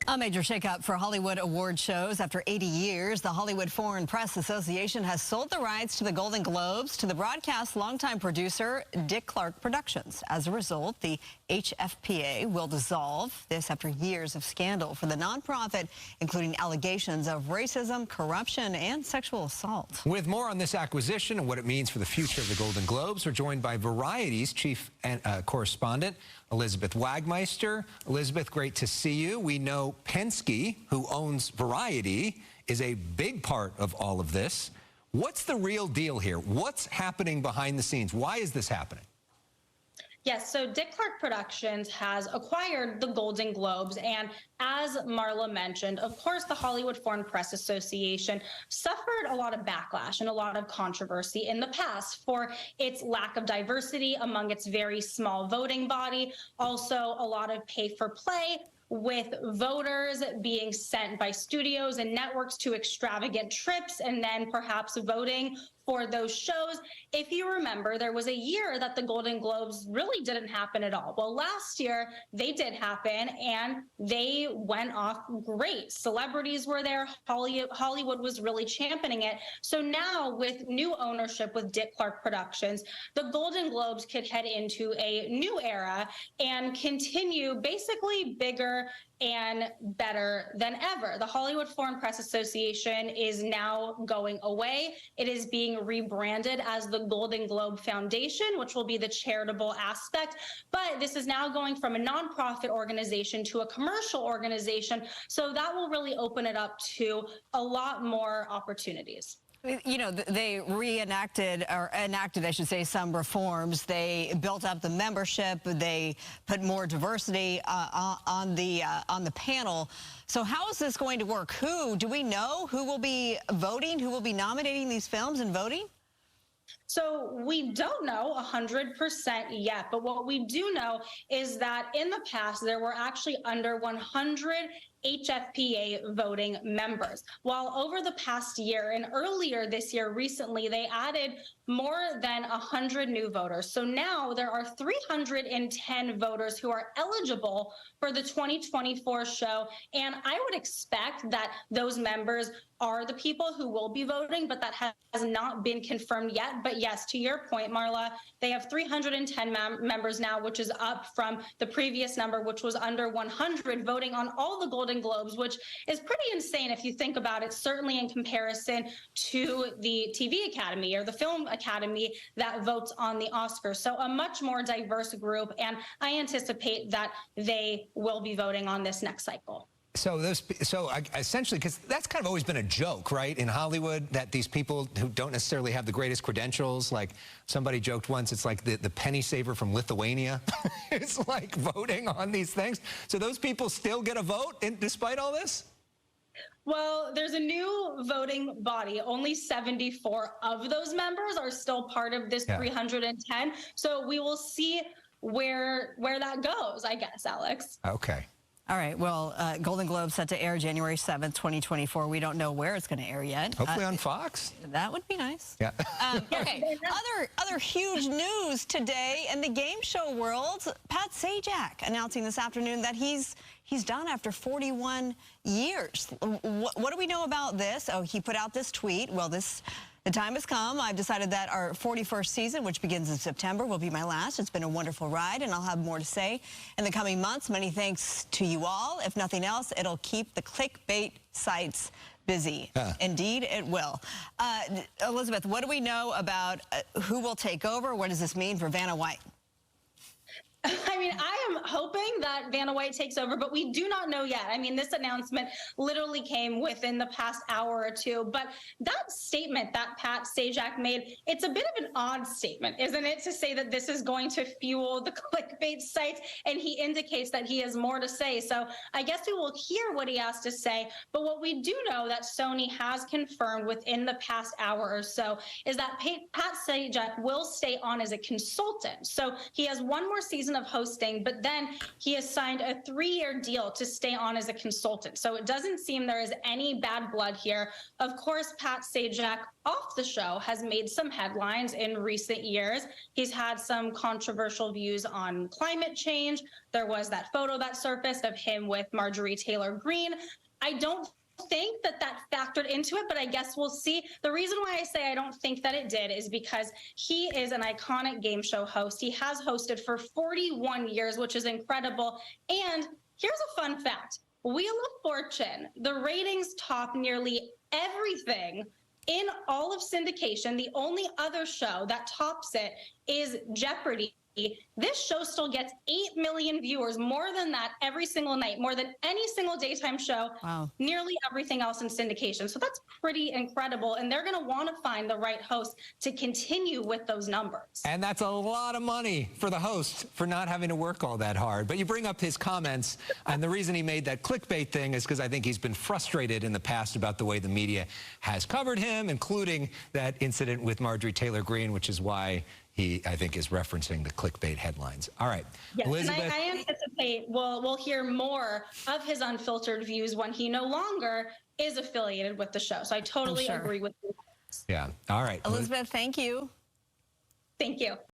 A major shakeup for Hollywood award shows. After 80 years, the Hollywood Foreign Press Association has sold the rights to the Golden Globes to the broadcast longtime producer Dick Clark Productions. As a result, the HFPA will dissolve. This after years of scandal for the nonprofit, including allegations of racism, corruption, and sexual assault. With more on this acquisition and what it means for the future of the Golden Globes, we're joined by Variety's chief correspondent, Elizabeth Wagmeister. Elizabeth, great to see you. We know Penske, who owns Variety, is a big part of all of this. What's the real deal here? What's happening behind the scenes? Why is this happening? Yes, so Dick Clark Productions has acquired the Golden Globes, and as Marla mentioned, of course, the Hollywood Foreign Press Association suffered a lot of backlash and a lot of controversy in the past for its lack of diversity among its very small voting body, also a lot of pay-for-play, with voters being sent by studios and networks to extravagant trips and then perhaps voting for those shows. If you remember, there was a year that the Golden Globes really didn't happen at all. Well, last year they did happen and they went off great. Celebrities were there. Hollywood was really championing it. So now with new ownership with Dick Clark Productions, the Golden Globes could head into a new era and continue basically bigger and better than ever. The Hollywood Foreign Press Association is now going away. It is being rebranded as the Golden Globe Foundation, which will be the charitable aspect. But this is now going from a nonprofit organization to a commercial organization. So that will really open it up to a lot more opportunities. You know, they enacted, I should say, some reforms. They built up the membership. They put more diversity on the panel. So how is this going to work? Do we know who will be voting? Who will be nominating these films and voting? So we don't know 100% yet, but what we do know is that in the past, there were actually under 100 HFPA voting members. While over the past year and earlier this year, recently, they added more than 100 new voters. So now there are 310 voters who are eligible for the 2024 show. And I would expect that those members are the people who will be voting, but that has not been confirmed yet. But yes, to your point, Marla, they have 310 members now, which is up from the previous number, which was under 100, voting on all the Golden Globes, which is pretty insane if you think about it, certainly in comparison to the TV Academy or the Film Academy that votes on the Oscars. So a much more diverse group, and I anticipate that they will be voting on this next cycle. So essentially, because that's kind of always been a joke, right, in Hollywood, that these people who don't necessarily have the greatest credentials, like somebody joked once, it's like the penny saver from Lithuania. It's like voting on these things. So those people still get a vote despite all this? Well, there's a new voting body. Only 74 of those members are still part of this 310. So we will see where that goes, I guess, Alex. Okay. All right. Well, Golden Globe set to air January 7th, 2024. We don't know where it's going to air yet. Hopefully on Fox. That would be nice. Yeah. Okay. Other huge news today in the game show world. Pat Sajak announcing this afternoon that he's done after 41 years. What do we know about this? Oh, he put out this tweet. Well, the time has come. I've decided that our 41st season, which begins in September, will be my last. It's been a wonderful ride, and I'll have more to say in the coming months. Many thanks to you all. If nothing else, it'll keep the clickbait sites busy. Indeed, it will. Elizabeth, what do we know about who will take over? What does this mean for Vanna White? I mean, I am hoping that Vanna White takes over, but we do not know yet. I mean, this announcement literally came within the past hour or two. But that statement that Pat Sajak made, it's a bit of an odd statement, isn't it, to say that this is going to fuel the clickbait sites, and he indicates that he has more to say. So I guess we will hear what he has to say. But what we do know that Sony has confirmed within the past hour or so is that Pat Sajak will stay on as a consultant. So he has one more season season of hosting, but then he has signed a 3-year deal to stay on as a consultant. So it doesn't seem there is any bad blood here. Of course, Pat Sajak off the show has made some headlines in recent years. He's had some controversial views on climate change. There was that photo that surfaced of him with Marjorie Taylor Greene. I don't think that factored into it, but I guess we'll see. The reason why I say I don't think that it did is because he is an iconic game show host. He has hosted for 41 years, which is incredible. And here's a fun fact. Wheel of Fortune, the ratings top nearly everything in all of syndication. The only other show that tops it is Jeopardy! This show still gets 8 million viewers, more than that every single night, more than any single daytime show, nearly everything else in syndication. So that's pretty incredible. And they're going to want to find the right host to continue with those numbers. And that's a lot of money for the host for not having to work all that hard. But you bring up his comments, and the reason he made that clickbait thing is because I think he's been frustrated in the past about the way the media has covered him, including that incident with Marjorie Taylor Greene, which is why he, I think, is referencing the clickbait headlines. All right, yes, Elizabeth. And I anticipate we'll hear more of his unfiltered views when he no longer is affiliated with the show. So I totally agree with you. Yeah, all right. Elizabeth, thank you. Thank you.